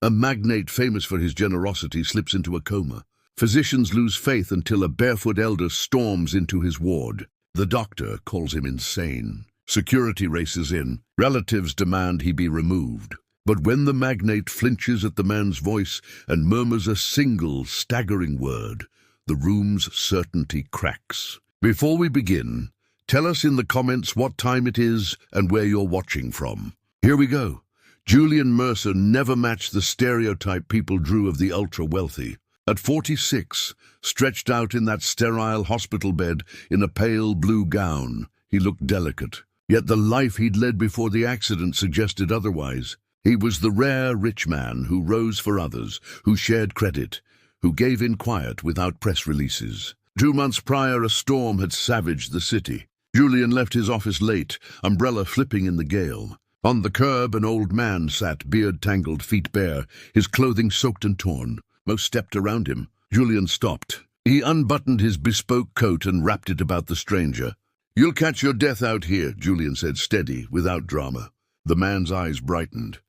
A magnate famous for his generosity slips into a coma. Physicians lose faith until a barefoot elder storms into his ward. The doctor calls him insane. Security races in. Relatives demand he be removed. But when the magnate flinches at the man's voice and murmurs a single staggering word, the room's certainty cracks. Before we begin, tell us in the comments what time it is and where you're watching from. Here we go. Julian Mercer never matched the stereotype people drew of the ultra-wealthy. At 46, stretched out in that sterile hospital bed in a pale blue gown, he looked delicate. Yet the life he'd led before the accident suggested otherwise. He was the rare rich man who rose for others, who shared credit, who gave in quiet without press releases. 2 months prior, a storm had savaged the city. Julian left his office late, umbrella flipping in the gale. On the curb, an old man sat, beard tangled, feet bare, his clothing soaked and torn. Most stepped around him. Julian stopped. He unbuttoned his bespoke coat and wrapped it about the stranger. "You'll catch your death out here," Julian said, steady, without drama. The man's eyes brightened.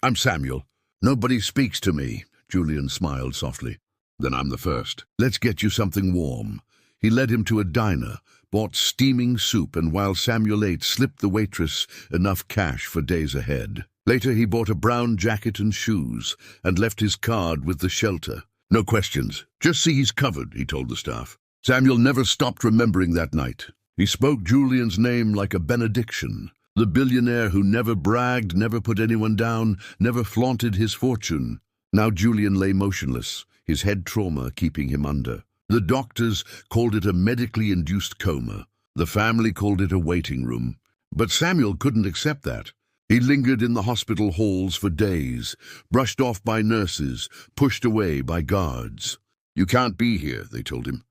I'm Samuel." "Nobody speaks to me," Julian smiled softly. "Then I'm the first. Let's get you something warm." He led him to a diner, bought steaming soup, and while Samuel ate, slipped the waitress enough cash for days ahead. Later he bought a brown jacket and shoes, and left his card with the shelter. "No questions. Just see he's covered," he told the staff. Samuel never stopped remembering that night. He spoke Julian's name like a benediction. The billionaire who never bragged, never put anyone down, never flaunted his fortune. Now Julian lay motionless, his head trauma keeping him under. The doctors called it a medically induced coma. The family called it a waiting room. But Samuel couldn't accept that. He lingered in the hospital halls for days, brushed off by nurses, pushed away by guards. "You can't be here," they told him.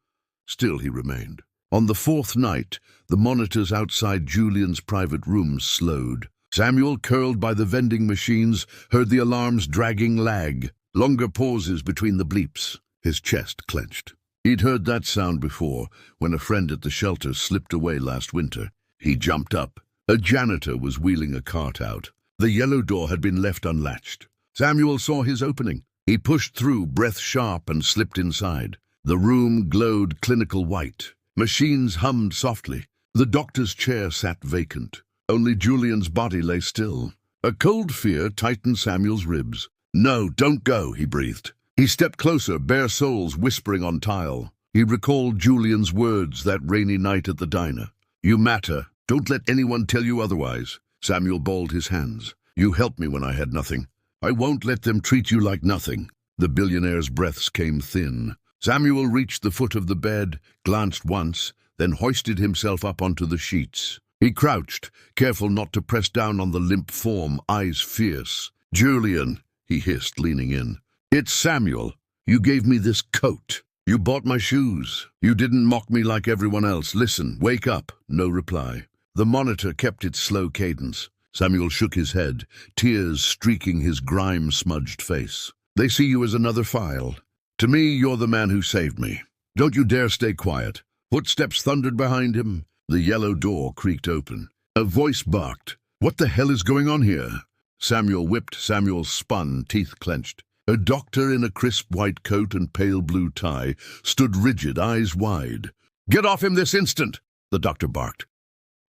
Still he remained. On the 4th night, the monitors outside Julian's private room slowed. Samuel, curled by the vending machines, heard the alarm's dragging lag, longer pauses between the bleeps. His chest clenched. He'd heard that sound before, when a friend at the shelter slipped away last winter. He jumped up. A janitor was wheeling a cart out. The yellow door had been left unlatched. Samuel saw his opening. He pushed through, breath sharp, and slipped inside. The room glowed clinical white. Machines hummed softly. The doctor's chair sat vacant. Only Julian's body lay still. A cold fear tightened Samuel's ribs. "No, don't go," he breathed. He stepped closer, bare soles whispering on tile. He recalled Julian's words that rainy night at the diner. "You matter. Don't let anyone tell you otherwise." Samuel balled his hands. "You helped me when I had nothing. I won't let them treat you like nothing." The billionaire's breaths came thin. Samuel reached the foot of the bed, glanced once, then hoisted himself up onto the sheets. He crouched, careful not to press down on the limp form, eyes fierce. "Julian," he hissed, leaning in. "It's Samuel. You gave me this coat. You bought my shoes. You didn't mock me like everyone else. Listen, wake up." No reply. The monitor kept its slow cadence. Samuel shook his head, tears streaking his grime-smudged face. "They see you as another file. To me, you're the man who saved me. Don't you dare stay quiet." Footsteps thundered behind him. The yellow door creaked open. A voice barked. "What the hell is going on here?" Samuel whipped. Samuel spun, teeth clenched. A doctor in a crisp white coat and pale blue tie stood rigid, eyes wide. "Get off him this instant!" the doctor barked.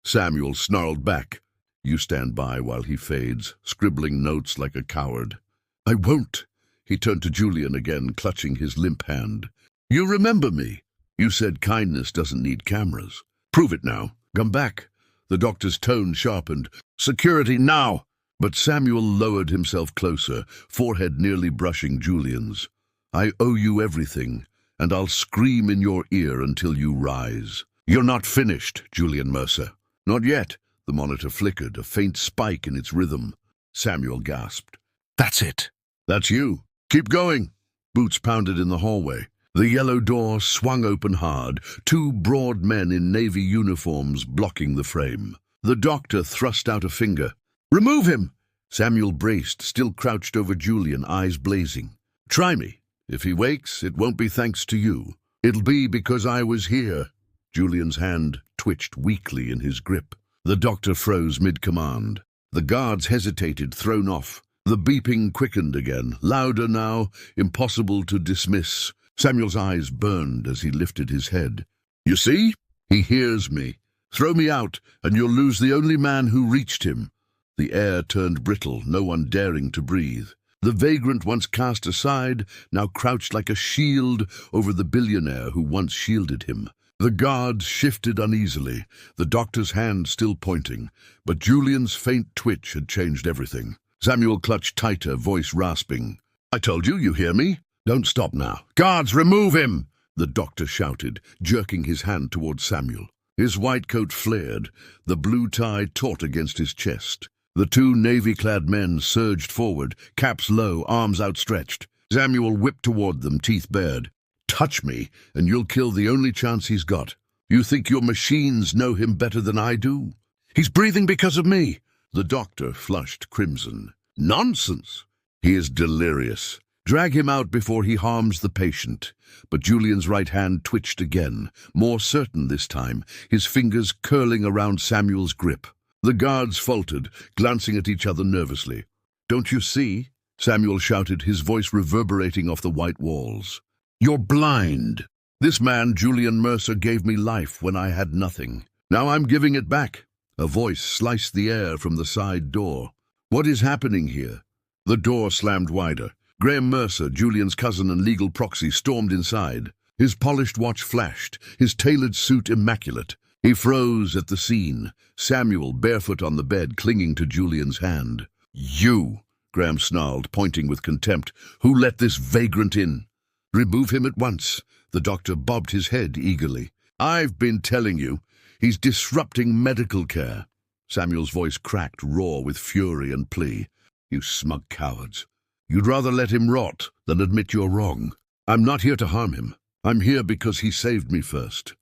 Samuel snarled back. "You stand by while he fades, scribbling notes like a coward." "I won't." He turned to Julian again, clutching his limp hand. "You remember me. You said kindness doesn't need cameras. Prove it now. Come back." The doctor's tone sharpened. "Security now!" But Samuel lowered himself closer, forehead nearly brushing Julian's. "I owe you everything, and I'll scream in your ear until you rise." "You're not finished, Julian Mercer." "Not yet." The monitor flickered, a faint spike in its rhythm. Samuel gasped. "That's it." "That's you. Keep going." Boots pounded in the hallway. The yellow door swung open hard, 2 broad men in navy uniforms blocking the frame. The doctor thrust out a finger. "Remove him!" Samuel braced, still crouched over Julian, eyes blazing. "Try me. If he wakes, it won't be thanks to you. It'll be because I was here." Julian's hand twitched weakly in his grip. The doctor froze mid-command. The guards hesitated, thrown off. The beeping quickened again, louder now, impossible to dismiss. Samuel's eyes burned as he lifted his head. "You see? He hears me. Throw me out, and you'll lose the only man who reached him." The air turned brittle, no one daring to breathe. The vagrant, once cast aside, now crouched like a shield over the billionaire who once shielded him. The guards shifted uneasily, the doctor's hand still pointing, but Julian's faint twitch had changed everything. Samuel clutched tighter, voice rasping. "I told you, you hear me? Don't stop now. Guards, remove him!" the doctor shouted, jerking his hand toward Samuel. His white coat flared, the blue tie taut against his chest. The two navy-clad men surged forward, caps low, arms outstretched. Samuel whipped toward them, teeth bared. "Touch me, and you'll kill the only chance he's got. You think your machines know him better than I do? He's breathing because of me." The doctor flushed crimson. "Nonsense! He is delirious. Drag him out before he harms the patient." But Julian's right hand twitched again, more certain this time, his fingers curling around Samuel's grip. The guards faltered, glancing at each other nervously. "Don't you see?" Samuel shouted, his voice reverberating off the white walls. "You're blind. This man, Julian Mercer, gave me life when I had nothing. Now I'm giving it back." A voice sliced the air from the side door. "What is happening here?" The door slammed wider. Graham Mercer, Julian's cousin and legal proxy, stormed inside. His polished watch flashed, his tailored suit immaculate. He froze at the scene, Samuel barefoot on the bed, clinging to Julian's hand. "You," Graham snarled, pointing with contempt, "who let this vagrant in?" "Remove him at once." The doctor bobbed his head eagerly. "I've been telling you. He's disrupting medical care." Samuel's voice cracked, raw with fury and plea. "You smug cowards. You'd rather let him rot than admit you're wrong. I'm not here to harm him. I'm here because he saved me first."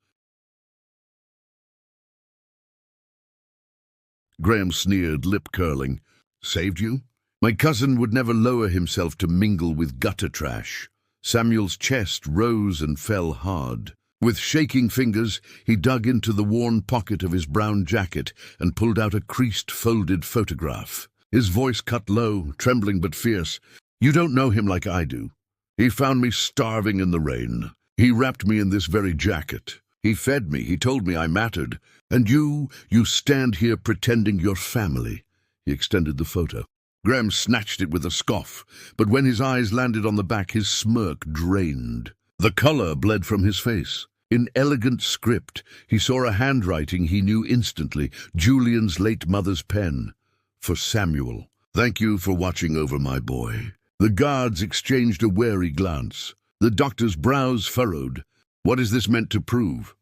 Graham sneered, lip curling. "Saved you? My cousin would never lower himself to mingle with gutter trash." Samuel's chest rose and fell hard. With shaking fingers, he dug into the worn pocket of his brown jacket and pulled out a creased, folded photograph. His voice cut low, trembling but fierce. "You don't know him like I do. He found me starving in the rain. He wrapped me in this very jacket. He fed me, he told me I mattered. And you stand here pretending you're family." He extended the photo. Graham snatched it with a scoff, but when his eyes landed on the back, his smirk drained. The color bled from his face. In elegant script, he saw a handwriting he knew instantly, Julian's late mother's pen. "For Samuel. Thank you for watching over my boy." The guards exchanged a wary glance. The doctor's brows furrowed. "What is this meant to prove?"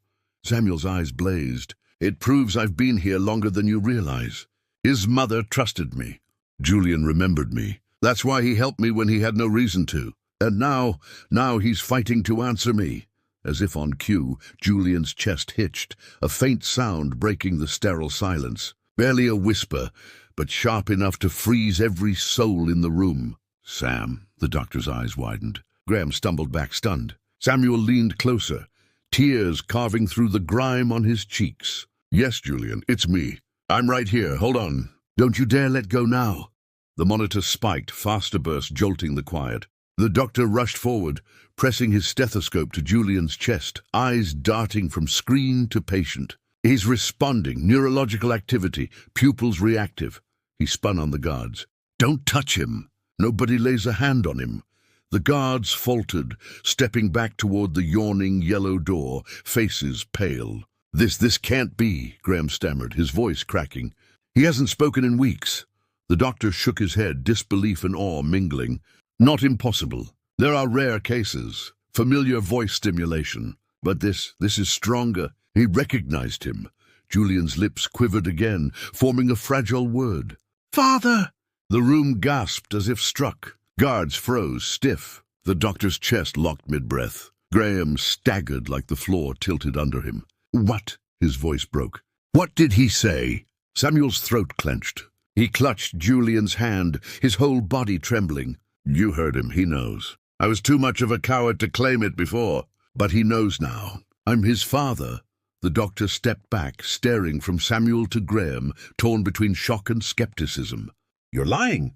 Samuel's eyes blazed. "It proves I've been here longer than you realize. His mother trusted me. Julian remembered me. That's why he helped me when he had no reason to. And now he's fighting to answer me." As if on cue, Julian's chest hitched, a faint sound breaking the sterile silence. Barely a whisper, but sharp enough to freeze every soul in the room. "Sam." The doctor's eyes widened. Graham stumbled back, stunned. Samuel leaned closer, tears carving through the grime on his cheeks. "Yes, Julian, it's me. I'm right here. Hold on. Don't you dare let go now." The monitor spiked, faster bursts jolting the quiet. The doctor rushed forward, pressing his stethoscope to Julian's chest, eyes darting from screen to patient. "He's responding, neurological activity, pupils reactive." He spun on the guards. "Don't touch him. Nobody lays a hand on him." The guards faltered, stepping back toward the yawning yellow door, faces pale. This can't be," Graham stammered, his voice cracking. "He hasn't spoken in weeks." The doctor shook his head, disbelief and awe mingling. "Not impossible. There are rare cases, familiar voice stimulation. But this is stronger." He recognized him. Julian's lips quivered again, forming a fragile word. "Father!" The room gasped as if struck. Guards froze, stiff. The doctor's chest locked mid-breath. Graham staggered like the floor tilted under him. "What?" His voice broke. "What did he say?" Samuel's throat clenched. He clutched Julian's hand, his whole body trembling. "You heard him, he knows. I was too much of a coward to claim it before. But he knows now. I'm his father." The doctor stepped back, staring from Samuel to Graham, torn between shock and skepticism. "You're lying."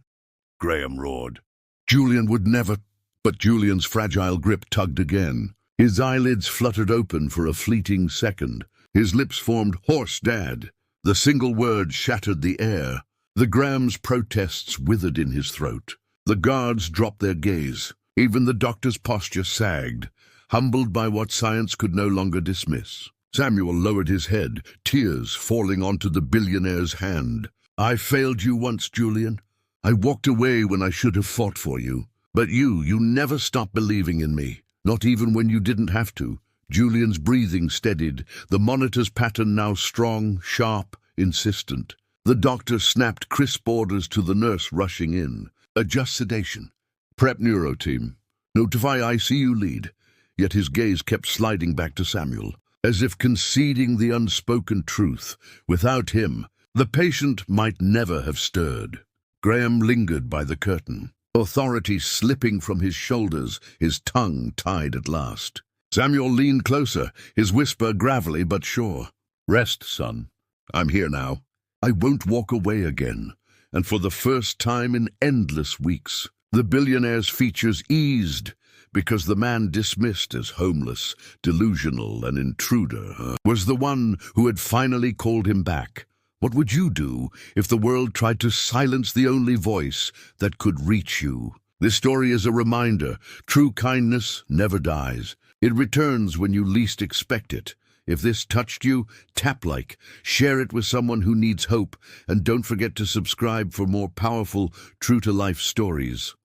Graham roared. Julian would never... But Julian's fragile grip tugged again. His eyelids fluttered open for a fleeting second. His lips formed "Horse, Dad." The single word shattered the air. The Graham's protests withered in his throat. The guards dropped their gaze. Even the doctor's posture sagged, humbled by what science could no longer dismiss. Samuel lowered his head, tears falling onto the billionaire's hand. I failed you once, Julian. I walked away when I should have fought for you. But you never stopped believing in me, not even when you didn't have to. Julian's breathing steadied, the monitor's pattern now strong, sharp, insistent. The doctor snapped crisp orders to the nurse rushing in. Adjust sedation. Prep neuro team. Notify ICU lead. Yet his gaze kept sliding back to Samuel, as if conceding the unspoken truth. Without him, the patient might never have stirred. Graham lingered by the curtain, authority slipping from his shoulders, his tongue tied at last. Samuel leaned closer, his whisper gravelly but sure. Rest, son. I'm here now. I won't walk away again. And for the first time in endless weeks, the billionaire's features eased, because the man dismissed as homeless, delusional, an intruder was the one who had finally called him back. What would you do if the world tried to silence the only voice that could reach you? This story is a reminder. True kindness never dies. It returns when you least expect it. If this touched you, tap like, share it with someone who needs hope, and don't forget to subscribe for more powerful, true-to-life stories.